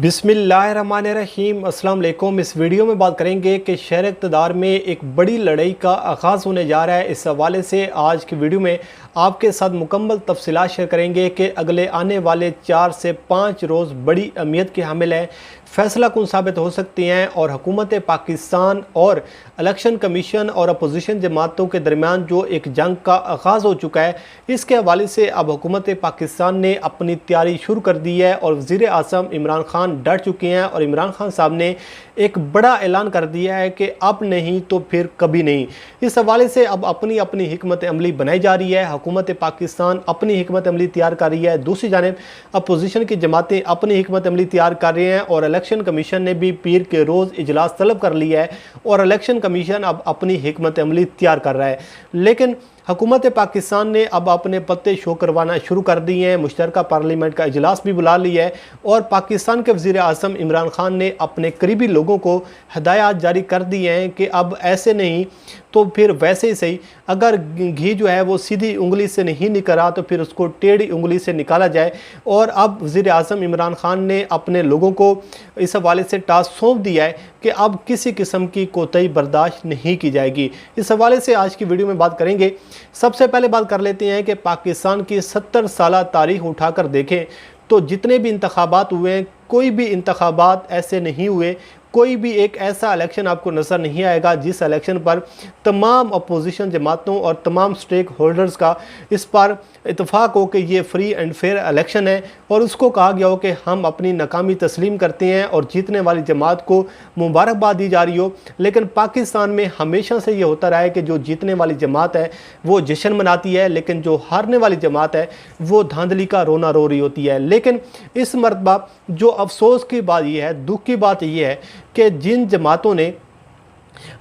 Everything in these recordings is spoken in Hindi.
बिस्मिल्लाहिर्रहमानिर्रहीम। अस्सलाम वालेकुम। इस वीडियो में बात करेंगे कि शहर इक़्तिदार में एक बड़ी लड़ाई का आगाज़ होने जा रहा है। इस हवाले से आज की वीडियो में आपके साथ मुकम्मल तफसीलात शेयर करेंगे कि अगले आने वाले 4 से 5 रोज़ बड़ी अहमियत के हामिल हैं, फ़ैसला कुन साबित हो सकती हैं और हुकूमत पाकिस्तान और इलेक्शन कमीशन और अपोजिशन जमातों के दरमियान जो एक जंग का आगाज़ हो चुका है, इसके हवाले से अब हुकूमत पाकिस्तान ने अपनी तैयारी शुरू कर दी है और वज़ीर आज़म इमरान खान डट चुके हैं और इमरान खान साहब ने एक बड़ा ऐलान कर दिया है कि अब नहीं तो फिर कभी नहीं। इस हवाले से अब अपनी अपनी हिकमत अमली बनाई जा रही है। हुकूमत पाकिस्तान अपनी हिकमत अमली तैयार कर रही है, दूसरी जानिब अपोजिशन की जमातें अपनी हिकमत अमली तैयार कर रही हैं और इलेक्शन कमीशन ने भी पीर के रोज़ इजलास तलब कर लिया है और इलेक्शन कमीशन अब अपनी हिकमत अमली तैयार कर रहा है। लेकिन हुकूमत पाकिस्तान ने अब अपने पत्ते शो करवाना शुरू कर दिए हैं, मुश्तरका पार्लियामेंट का इजलास भी बुला लिया है और पाकिस्तान के वज़ीर आज़म इमरान खान ने अपने करीबी लोगों को हदायत जारी कर दी हैं कि अब ऐसे नहीं तो फिर वैसे ही सही, अगर घी जो है वो सीधी उंगली से नहीं निकला तो फिर उसको टेढ़ी उंगली से निकाला जाए। और अब वज़ीर आज़म इमरान खान ने अपने लोगों को इस हवाले से टास्क सौंप दिया है कि अब किसी किस्म की कोताही बर्दाश्त नहीं की जाएगी। इस हवाले से आज की वीडियो में बात करेंगे। सबसे पहले बात कर लेते हैं कि पाकिस्तान की 70 साल तारीख उठाकर देखें तो जितने भी इंतखाबात हुए हैं, कोई भी इंतखाबात ऐसे नहीं हुए, कोई भी एक ऐसा इलेक्शन आपको नज़र नहीं आएगा जिस इलेक्शन पर तमाम अपोजिशन जमातों और तमाम स्टेक होल्डर्स का इस पर इत्तेफाक हो कि ये फ्री एंड फेयर इलेक्शन है और उसको कहा गया हो कि हम अपनी नाकामी तस्लीम करते हैं और जीतने वाली जमात को मुबारकबाद दी जा रही हो। लेकिन पाकिस्तान में हमेशा से ये होता रहा है कि जो जीतने वाली जमात है वो जश्न मनाती है, लेकिन जो हारने वाली जमात है वो धांधली का रोना रो रही होती है। लेकिन इस मरतबा जो अफसोस की बात यह है, दुख की बात यह है कि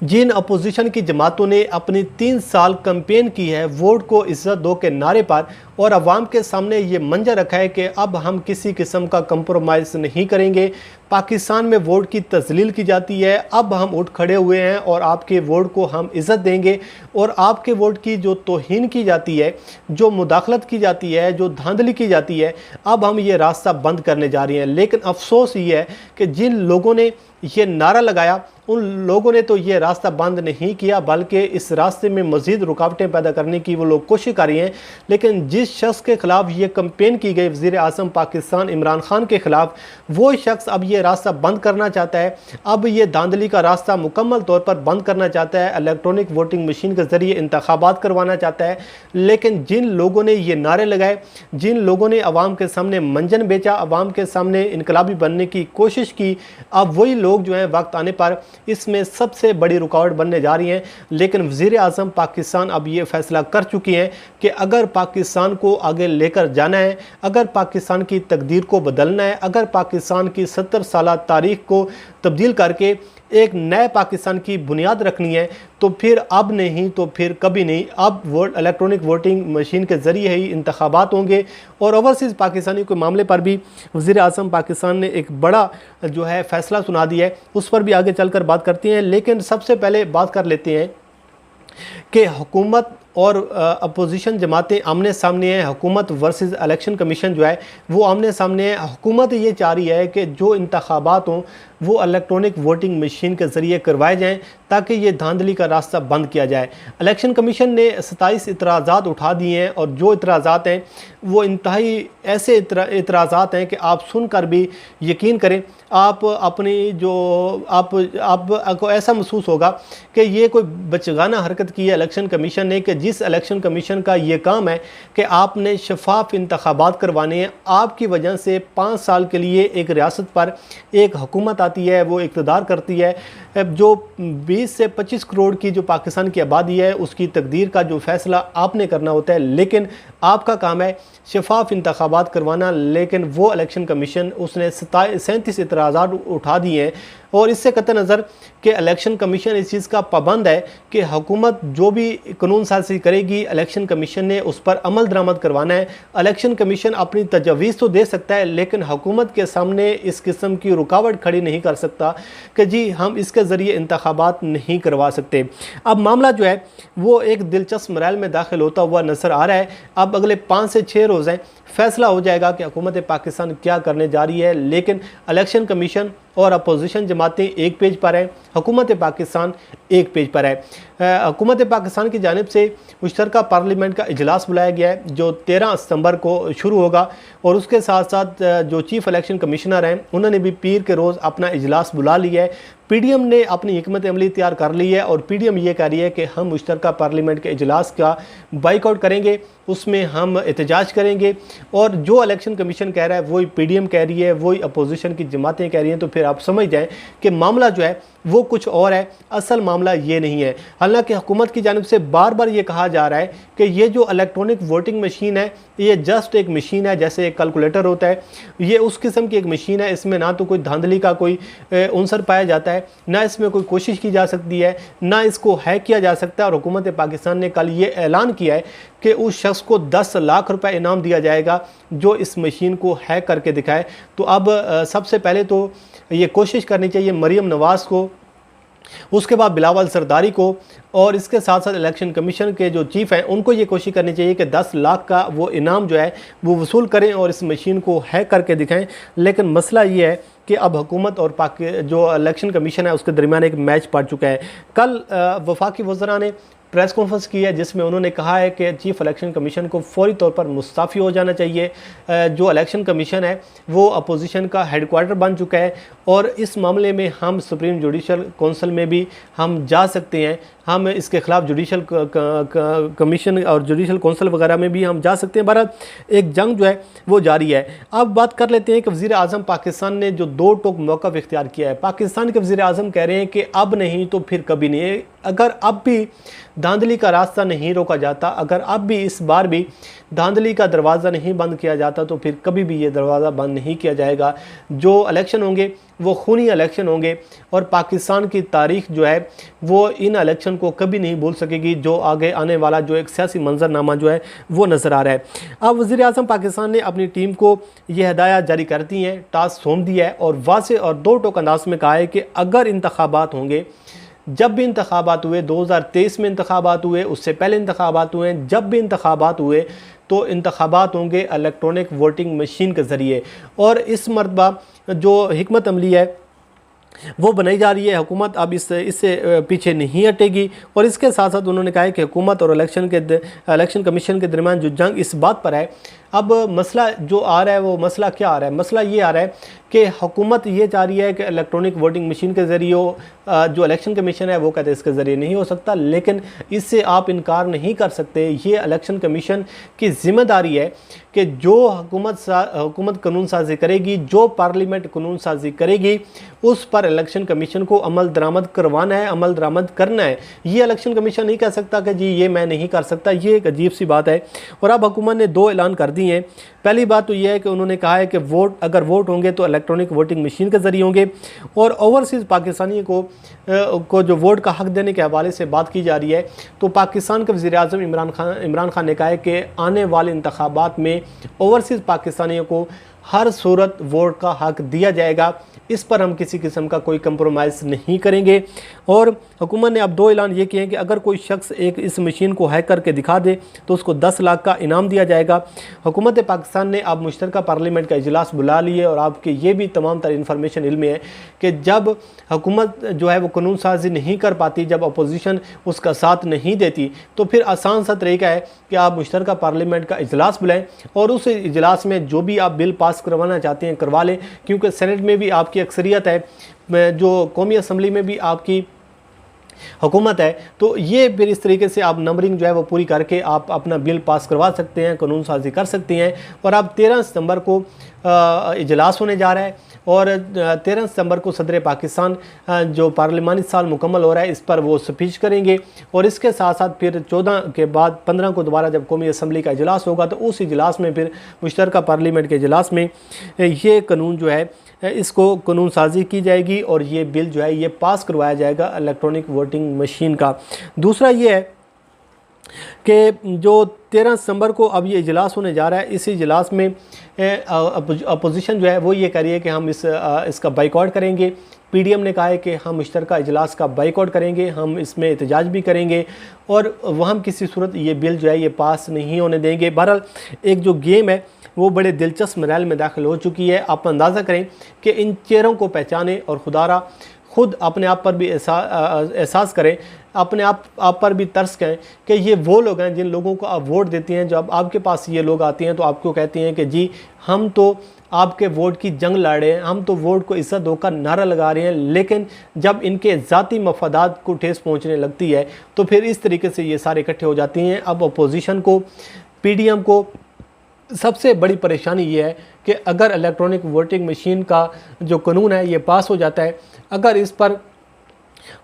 जिन अपोजिशन की जमातों ने अपनी 3 साल कैंपेन की है वोट को इज्जत दो के नारे पर और अवाम के सामने ये मंजर रखा है कि अब हम किसी किस्म का कंप्रोमाइज़ नहीं करेंगे, पाकिस्तान में वोट की तजलील की जाती है, अब हम उठ खड़े हुए हैं और आपके वोट को हम इज़्ज़त देंगे और आपके वोट की जो तौहीन की जाती है, जो मुदाखलत की जाती है, जो धांधली की जाती है, अब हम ये रास्ता बंद करने जा रहे हैं। लेकिन अफसोस ये है कि जिन लोगों ने ये नारा लगाया उन लोगों ने तो ये रास्ता बंद नहीं किया, बल्कि इस रास्ते में मज़ीद रुकावटें पैदा करने की वो लोग कोशिश कर रही हैं। लेकिन जिस शख्स के ख़िलाफ़ ये कैंपेन की गई वज़ीर आज़म पाकिस्तान इमरान खान के ख़िलाफ़, वो शख्स अब ये रास्ता बंद करना चाहता है, अब ये धांधली का रास्ता मुकम्मल तौर पर बंद करना चाहता है, इलेक्ट्रॉनिक वोटिंग मशीन के ज़रिए इंतखाबात करवाना चाहता है। लेकिन जिन लोगों ने ये नारे लगाए, जिन लोगों ने अवाम के सामने मंजन बेचा, अवाम के सामने इनकलाबी बनने की कोशिश की, अब वही लोग जो हैं वक्त आने पर इसमें सबसे बड़ी रुकावट बनने जा रही हैं। लेकिन वज़ीर आज़म पाकिस्तान अब ये फ़ैसला कर चुकी हैं कि अगर पाकिस्तान को आगे लेकर जाना है, अगर पाकिस्तान की तकदीर को बदलना है, अगर पाकिस्तान की 70 साल तारीख को तब्दील करके एक नए पाकिस्तान की बुनियाद रखनी है, तो फिर अब नहीं तो फिर कभी नहीं, अब इलेक्ट्रॉनिक वोटिंग मशीन के ज़रिए ही इंतखाबात होंगे। और ओवरसीज़ पाकिस्तानी के मामले पर भी वज़ीर आज़म पाकिस्तान ने एक बड़ा जो है फ़ैसला सुना दिया है, उस पर भी आगे चलकर बात करते हैं। लेकिन सबसे पहले बात कर लेते हैं कि हुकूमत और अपोजिशन जमातें आमने सामने हैं। हुकूमत वर्सेस इलेक्शन कमीशन जो है वो आमने सामने है। हुकूमत ये चाह रही है कि जो इंतखाबात हों वो इलेक्ट्रॉनिक वोटिंग मशीन के ज़रिए करवाए जाएं ताकि ये धांधली का रास्ता बंद किया जाए। इलेक्शन कमीशन ने 27 इतराज़ात उठा दिए हैं और जो इतराज़ात हैं वो इंतहाई ऐसे इतराज़ात हैं कि आप सुनकर भी यकीन करें, आप अपनी जो आपको ऐसा महसूस होगा कि ये कोई बचगाना हरकत की है इलेक्शन कमीशन ने, कि जिस इलेक्शन कमीशन का ये काम है कि आपने शफाफ इंतखाबात करवाने हैं, आपकी वजह से 5 साल के लिए एक रियासत पर एक हुकूमत आती है, वो इक़्तिदार करती है, जो 20 से 25 करोड़ की जो पाकिस्तान की आबादी है उसकी तकदीर का जो फ़ैसला आपने करना होता है। लेकिन आपका काम है शफाफ इंतखाबात करवाना, लेकिन वो इलेक्शन कमीशन उसने 37 इतराज़ात उठा दिए हैं। और इससे कतई नज़र कि इलेक्शन कमीशन इस चीज़ का पाबंद है कि हुकूमत जो भी कानून साज़ी करेगी इलेक्शन कमीशन ने उस पर अमल दरामद करवाना है। इलेक्शन कमीशन अपनी तजवीज़ तो दे सकता है, लेकिन हुकूमत के सामने इस किस्म की रुकावट खड़ी नहीं कर सकता कि जी हम इसके ज़रिए इंतखाबात नहीं करवा सकते। अब मामला जो है वो एक दिलचस्प मराइल में दाखिल होता हुआ नज़र आ रहा है। अब अगले 5 से 6 रोज़ हैं, फैसला हो जाएगा कि हुकूमत पाकिस्तान क्या करने जा रही है। लेकिन इलेक्शन कमीशन और अपोजिशन जमातें एक पेज पर है, हुकूमत पाकिस्तान एक पेज पर है। हुकूमत पाकिस्तान की जानिब से मुश्तरका पार्लियामेंट का इजलास बुलाया गया है जो 13 सितंबर को शुरू होगा, और उसके साथ साथ जो चीफ इलेक्शन कमिश्नर हैं उन्होंने भी पीर के रोज़ अपना इजलास बुला लिया है। पीडीएम ने अपनी हिकमत अमली तैयार कर ली है और पीडीएम ये कह रही है कि हम मुश्तरका पार्लियामेंट के इजलास का बाइकआउट करेंगे, उसमें हम एहतजाज करेंगे। और जो इलेक्शन कमीशन कह रहा है वही पीडीएम कह रही है, वही अपोजिशन की जमातें कह रही हैं। तो फिर आप समझ जाएं कि मामला जो है वो कुछ और है, असल मामला ये नहीं है। हालांकि हुकूमत की जानिब से बार बार ये कहा जा रहा है कि ये जो इलेक्ट्रॉनिक वोटिंग मशीन है ये जस्ट एक मशीन है, जैसे एक कैलकुलेटर होता है, ये उस किस्म की एक मशीन है। इसमें ना तो कोई धांधली का कोई अंसर पाया जाता है, ना इसमें कोई कोशिश की जा सकती है, ना इसको हैक किया जा सकता है। और हुकूमत पाकिस्तान ने कल ये ऐलान किया है कि उस शख्स को 10 लाख रुपए इनाम दिया जाएगा जो इस मशीन को हैक करके दिखाए। तो अब सबसे पहले तो ये कोशिश करनी चाहिए मरीम नवाज़ को, उसके बाद बिलावल सरदारी को, और इसके साथ साथ इलेक्शन कमीशन के जो चीफ़ हैं उनको ये कोशिश करनी चाहिए कि 10 लाख का वो इनाम जो है वो वसूल करें और इस मशीन को हैक करके दिखाएं। लेकिन मसला ये है कि अब हुकूमत और जो इलेक्शन कमीशन है उसके दरमियान एक मैच पड़ चुका है। कल वफाकी वज़रा ने प्रेस कॉन्फ्रेंस की है जिसमें उन्होंने कहा है कि चीफ इलेक्शन कमीशन को फौरी तौर पर मुस्ताफ़ी हो जाना चाहिए। जो इलेक्शन कमीशन है वो अपोजिशन का हेडक्वार्टर बन चुका है और इस मामले में हम सुप्रीम जुडिशल कौंसिल में भी हम जा सकते हैं, हम इसके ख़िलाफ़ जुडिशल कमीशन और जुडिशल कौंसिल वगैरह में भी हम जा सकते हैं। बहरहाल एक जंग जो है वो जारी है। अब बात कर लेते हैं कि वज़ीर आज़म पाकिस्तान ने जो दो टोक मौक़िफ़ इख्तियार किया है। पाकिस्तान के वज़ीर आज़म कह रहे हैं कि अब नहीं तो फिर कभी नहीं। अगर अब भी धांधली का रास्ता नहीं रोका जाता, अगर अब भी इस बार भी धांधली का दरवाज़ा नहीं बंद किया जाता तो फिर कभी भी ये दरवाज़ा बंद नहीं किया जाएगा। जो इलेक्शन होंगे वो खूनी इलेक्शन होंगे और पाकिस्तान की तारीख़ जो है वो इन इलेक्शन को कभी नहीं भूल सकेगी। जो आगे आने वाला जो एक सियासी मंजरनामा जो है वो नज़र आ रहा है। अब वज़ीर आज़म पाकिस्तान ने अपनी टीम को ये हदायत जारी कर दी हैं, टास्क सौंप दिया है और वाज़ेह और दो टोक अंदाज में कहा है कि अगर इंतखाबात होंगे, जब भी इंतखाबात हुए, 2023 में इंतखाबात हुए, उससे पहले इंतखाबात हुए, जब भी इंतखाबात हुए तो इंतखाबात होंगे इलेक्ट्रॉनिक वोटिंग मशीन के ज़रिए। और इस मरतबा जो हिकमत अमली है वो बनाई जा रही है, हुकूमत अब इससे पीछे नहीं हटेगी। और इसके साथ साथ उन्होंने कहा है कि हुकूमत और इलेक्शन कमीशन के दरमियान जो जंग इस बात पर है। अब मसला जो आ रहा है वो मसला क्या आ रहा है? मसला ये आ रहा है कि हुकूमत ये चाह रही है कि इलेक्ट्रॉनिक वोटिंग मशीन के ज़रिए हो, जो इलेक्शन कमीशन है वो कहते हैं इसके ज़रिए नहीं हो सकता, लेकिन इससे आप इनकार नहीं कर सकते। ये इलेक्शन कमीशन की ज़िम्मेदारी है कि जो हुकूमत कानून साजी करेगी, जो पार्लियामेंट कानून साजी करेगी, उस पर इलेक्शन कमीशन को अमल दरामद करवाना है, अमल दरामद करना है। ये इलेक्शन कमीशन नहीं कह सकता कि जी ये मैं नहीं कर सकता, ये एक अजीब सी बात है। और अब हुकूमत ने दो ऐलान कर दिए हैं। पहली बात तो यह है कि उन्होंने कहा है कि अगर वोट होंगे तो इलेक्ट्रॉनिक वोटिंग मशीन के ज़रिए होंगे। और ओवरसीज़ पाकिस्तानी को जो वोट का हक़ देने के हवाले से बात की जा रही है, तो पाकिस्तान के वज़ीर आज़म इमरान खान ने कहा है कि आने वाले इंतखाबात में ओवरसीज़ पाकिस्तानियों को हर सूरत वोट का हक़ दिया जाएगा। इस पर हम किसी किस्म का कोई कंप्रोमाइज़ नहीं करेंगे। और हुकूमत ने अब दो ऐलान ये किए हैं कि अगर कोई शख्स इस मशीन को हैक करके दिखा दे तो उसको 10 लाख का इनाम दिया जाएगा। हुकूमत पाकिस्तान ने अब मुश्तरका पार्लियामेंट का इजलास बुला लिए और आपके ये भी तमाम तर इन्फॉर्मेशन इल्म है कि जब हुकूमत जो है वो कानून साजी नहीं कर पाती, जब अपोजिशन उसका साथ नहीं देती, तो फिर आसान सा तरीका है कि आप मुश्तरका पार्लियामेंट का इजलास बुलाएँ और उस इजलास में जो भी आप बिल पास करवाना चाहते हैं करवा लें, क्योंकि सेनेट में भी आपकी अक्सरियत है, जो कौमी असम्बली में भी आपकी हुकूमत है। तो ये फिर इस तरीके से आप नंबरिंग जो है वो पूरी करके आप अपना बिल पास करवा सकते हैं, कानून साजी कर सकते हैं। और अब 13 सितंबर को इजलास होने जा रहा है और 13 सितंबर को सदर पाकिस्तान जो पार्लिमानी साल मुकम्मल हो रहा है इस पर वो स्पीच करेंगे। और इसके साथ साथ फिर 14 के बाद 15 को दोबारा जब कौमी असम्बली का इजलास होगा तो उस इजलास में फिर मुश्तरका पार्लियामेंट के इजलास में ये कानून जो है इसको कानून साजी की जाएगी और ये बिल जो है ये पास करवाया जाएगा इलेक्ट्रॉनिक वोटिंग मशीन का। दूसरा ये है कि जो 13 दिसंबर को अब ये इजलास होने जा रहा है, इस इजलास में अपोजिशन जो है वो ये कह रही है कि हम इसका बाइकआउट करेंगे। पीडीएम ने कहा है कि हम मुश्तरका इजलास का बाइकआउट करेंगे, हम इसमें एहतजाज भी करेंगे और वह हम किसी सूरत ये बिल जो है ये पास नहीं होने देंगे। बहरहाल एक जो गेम है वो बड़े दिलचस्प मराइल में दाखिल हो चुकी है। आप अंदाज़ा करें कि इन चेहरों को पहचानें और खुदारा खुद अपने आप पर भी एहसास करें, अपने आप पर भी तरस करें कि ये वो लोग हैं जिन लोगों को आप वोट देती हैं। जब आपके पास ये लोग आते हैं तो आपको कहते हैं कि जी हम तो आपके वोट की जंग लड़ रहे हैं, हम तो वोट को इज्जत दो का नारा लगा रहे हैं, लेकिन जब इनके ज़ाती मफादात को ठेस पहुंचने लगती है तो फिर इस तरीके से ये सारे इकट्ठे हो जाती हैं। अब अपोजिशन को, पीडीएम को सबसे बड़ी परेशानी ये है कि अगर इलेक्ट्रॉनिक वोटिंग मशीन का जो कानून है ये पास हो जाता है, अगर इस पर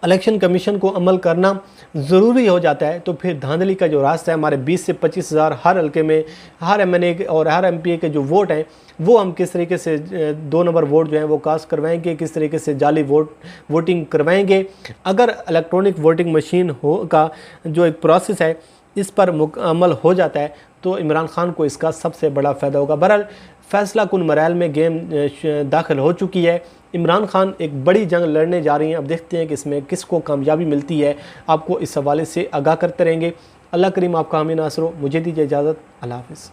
इलेक्शन कमीशन को अमल करना ज़रूरी हो जाता है तो फिर धांधली का जो रास्ता है, हमारे 20 से 25 हज़ार हर हल्के में, हर एमएनए और हर एमपीए के जो वोट हैं वो हम किस तरीके से 2 नंबर वोट जो हैं वो कास्ट करवाएंगे, किस तरीके से जाली वोटिंग करवाएंगे। अगर इलेक्ट्रॉनिक वोटिंग मशीन का जो एक प्रोसेस है इस पर मुकम्मल हो जाता है तो इमरान खान को इसका सबसे बड़ा फ़ायदा होगा। बहरहाल फैसला कुन मराइल में गेम दाखिल हो चुकी है। इमरान खान एक बड़ी जंग लड़ने जा रही हैं। अब देखते हैं कि इसमें किसको कामयाबी मिलती है। आपको इस हवाले से आगाह करते रहेंगे। अल्लाह करीम आपका हामी नासर हो। मुझे दीजिए इजाज़त। अल्लाह हाफ़िज़।